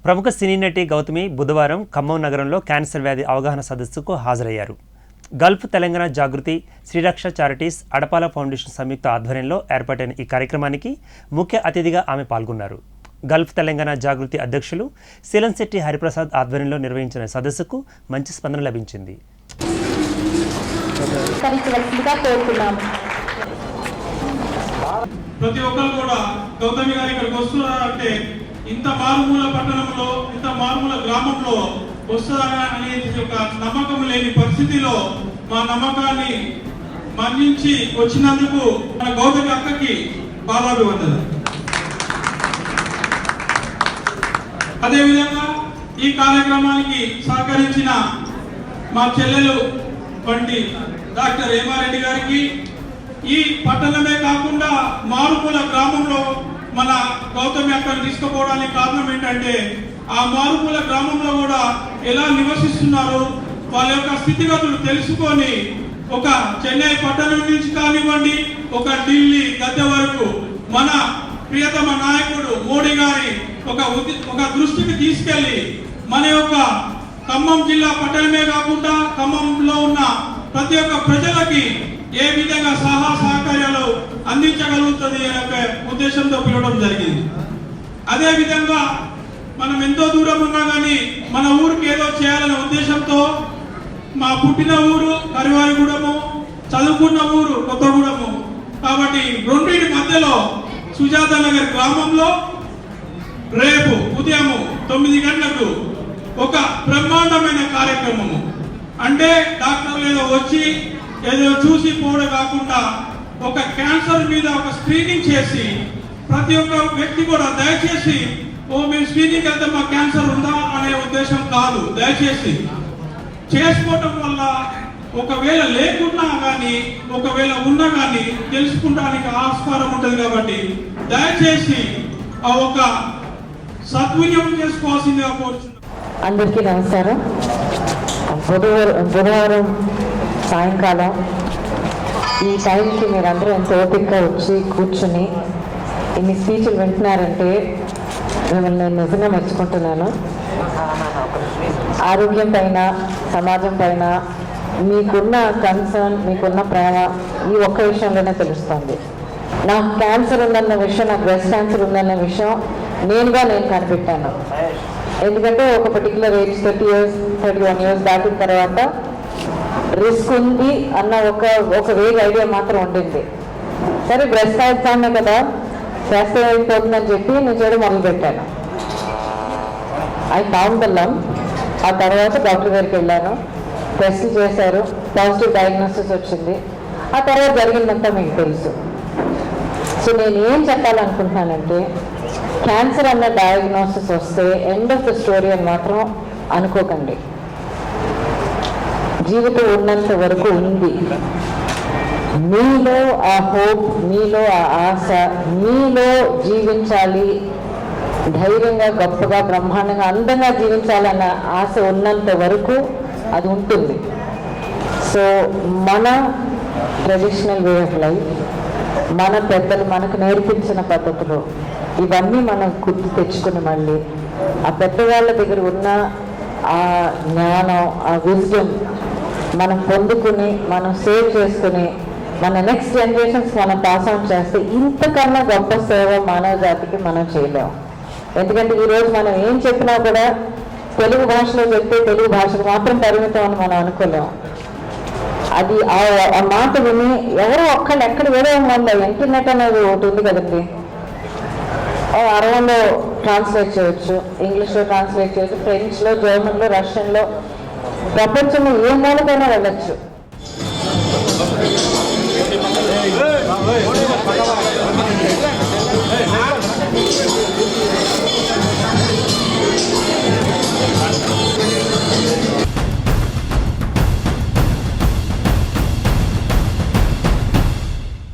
ప్రముఖ సినీ నటి గౌతమి బుధవారం ఖమ్మం నగరంలో క్యాన్సర్ వ్యాధి అవగాహన సదస్సుకు హాజరయ్యారు. గల్ఫ్ తెలంగాణ జాగృతి, శ్రీరక్ష చారిటీస్, అడపాల ఫౌండేషన్ సంయుక్త ఆధ్వర్యంలో ఏర్పాటైన ఈ కార్యక్రమానికి ముఖ్య అతిథిగా ఆమె పాల్గొన్నారు. గల్ఫ్ తెలంగాణ జాగృతి అధ్యక్షులు శీలంశెట్టి హరిప్రసాద్ ఆధ్వర్యంలో నిర్వహించిన సదస్సుకు మంచి స్పందన లభించింది. ప్రతి ఒక్కరు కూడా గౌతమి గారు ఇక్కడికి వస్తున్నారంటే ఇంత మారుమూల పట్టణంలో, ఇంత మారుమూల గ్రామంలో వస్తారనే ఒక నమ్మకం లేని పరిస్థితిలో మా నమ్మకాన్ని మన్నించి వచ్చినందుకు మన గౌతమి అక్కకి పాదాభివందనం. అదేవిధంగా ఈ కార్యక్రమానికి సహకరించిన మా చెల్లెలు వంటి డాక్టర్ హేమారెడ్డి గారికి, ఈ పట్టణమే కాకుండా మారుమూల గ్రామంలో మన గౌతమి అక్కను తీసుకుపోవడానికి కారణం ఏంటంటే ఆ మారుమూల గ్రామంలో కూడా ఎలా నివసిస్తున్నారు, వాళ్ళ యొక్క స్థితిగతులు తెలుసుకొని ఒక చెన్నై పట్టణం నుంచి కానివ్వండి, ఒక ఢిల్లీ గద్దె వరకు మన ప్రియతమ నాయకుడు మోడీ గారి ఒక దృష్టికి తీసుకెళ్లి మన యొక్క ఖమ్మం జిల్లా పట్టణమే కాకుండా ఖమ్మంలో ఉన్న ప్రతి ఒక్క ప్రజలకి ఏ విధంగా సహకార్యాలు అందించగలుగుతుంది అనే ఉద్దేశంతో పిలవడం జరిగింది. అదే విధంగా మనం ఎంతో దూరం ఉన్నా కానీ మన ఊరికి ఏదో చేయాలనే ఉద్దేశంతో మా పుట్టిన ఊరు కరివారిగూడెము, చదువుకున్న ఊరు కొత్తగూడెము కాబట్టి రెండింటి మధ్యలో సుజాత నగర్ గ్రామంలో రేపు ఉదయం 9 గంటలకు ఒక బ్రహ్మాండమైన కార్యక్రమము, అంటే డాక్టర్లు ఏదో వచ్చి ఏదో చూసి పోవడం కాకుండా ఒక క్యాన్సర్ మీద ఒక స్క్రీనింగ్ చేసి ప్రతి ఒక్క వ్యక్తి కూడా దయచేసి మేము స్క్రీనింగ్ వెళ్తే మా క్యాన్సర్ ఉందా అనే ఉద్దేశం కాదు. దయచేసి చేసుకోవటం వల్ల ఒకవేళ లేకున్నా కానీ ఒకవేళ ఉన్నా కానీ తెలుసుకోవడానికి ఆస్కారం ఉంటుంది. కాబట్టి దయచేసి ఆ ఒక సద్వినియోగం చేసుకోవాల్సిందిగా కోరుతున్నాను. అందరికీ నమస్కారం. బుధవారం సాయంకాలం ఈ టైంకి మీరందరూ ఎంత ఓపికగా వచ్చి కూర్చుని ఇన్ని స్పీచ్లు వింటున్నారంటే మిమ్మల్ని నేను నిజంగా మెచ్చుకుంటున్నాను. ఆరోగ్యం పైన, సమాజం పైన మీకున్న కన్సర్న్, మీకున్న ప్రేమ ఈ ఒక్క విషయంలోనే తెలుస్తుంది. నాకు క్యాన్సర్ ఉందన్న విషయం, నాకు బ్రెస్ట్ క్యాన్సర్ ఉందన్న విషయం నేను కనిపెట్టాను. ఎందుకంటే ఒక పర్టికులర్ ఏజ్ 30 years 31 years దాటిన తర్వాత రిస్క్ ఉంది అన్న ఒక వేగ్ ఐడియా మాత్రం ఉండింది. సరే బ్రెస్ట్ క్యాన్సర్ కదా, చేస్తే అయిపోతుందని చెప్పి నేను చేయడం మొదలుపెట్టాను. అది బాగుందల్లాం. ఆ తర్వాత డాక్టర్ గారికి వెళ్ళాను, టెస్ట్లు చేశారు, పాజిటివ్ డయాగ్నోసిస్ వచ్చింది. ఆ తర్వాత జరిగిందంతా మీకు తెలుసు. సో నేను ఏం చెప్పాలనుకుంటున్నానంటే, క్యాన్సర్ అన్న డయాగ్నోసిస్ వస్తే ఎండ్ ఆఫ్ ద స్టోరీ అని మాత్రం అనుకోకండి. జీవితం ఉన్నంత వరకు ఉంది. మీలో ఆ హోప్, మీలో ఆ ఆశ, మీలో జీవించాలి, ధైర్యంగా, గొప్పగా, బ్రహ్మాండంగా, అందంగా జీవించాలన్న ఆశ ఉన్నంత వరకు అది ఉంటుంది. సో మన ట్రెడిషనల్ వే ఆఫ్ లైఫ్, మన పెద్దలు మనకు నేర్పించిన పద్ధతులు ఇవన్నీ మనం గుర్తు తెచ్చుకుని మళ్ళీ ఆ పెద్దవాళ్ళ దగ్గర ఉన్న ఆ జ్ఞానం, ఆ విజ్డమ్ మనం పొందుకుని, మనం సేవ్ చేసుకుని మన నెక్స్ట్ జనరేషన్స్ మనం పాస్ ఆన్ చేస్తే ఇంతకన్నా గొప్ప సేవ మానవ జాతికి మనం చేయలేము. ఎందుకంటే ఈరోజు మనం ఏం చెప్పినా కూడా తెలుగు భాషలో చెప్తే తెలుగు భాషకు మాత్రం పరిమితం అని మనం అనుకోలేము. అది ఆ మాట విని ఎవరో ఒక్కళ్ళు ఎక్కడ వేరే ఉందా, ఇంటర్నెట్ అనేది ఒకటి ఉంది కదండి, అరవలో ట్రాన్స్లేట్ చేయొచ్చు, ఇంగ్లీష్లో ట్రాన్స్లేట్ చేయొచ్చు, ఫ్రెంచ్లో, జర్మన్లో, రష్యన్లో, ప్రపంచంలో ఏ మూలకైనా వెళ్ళచ్చు.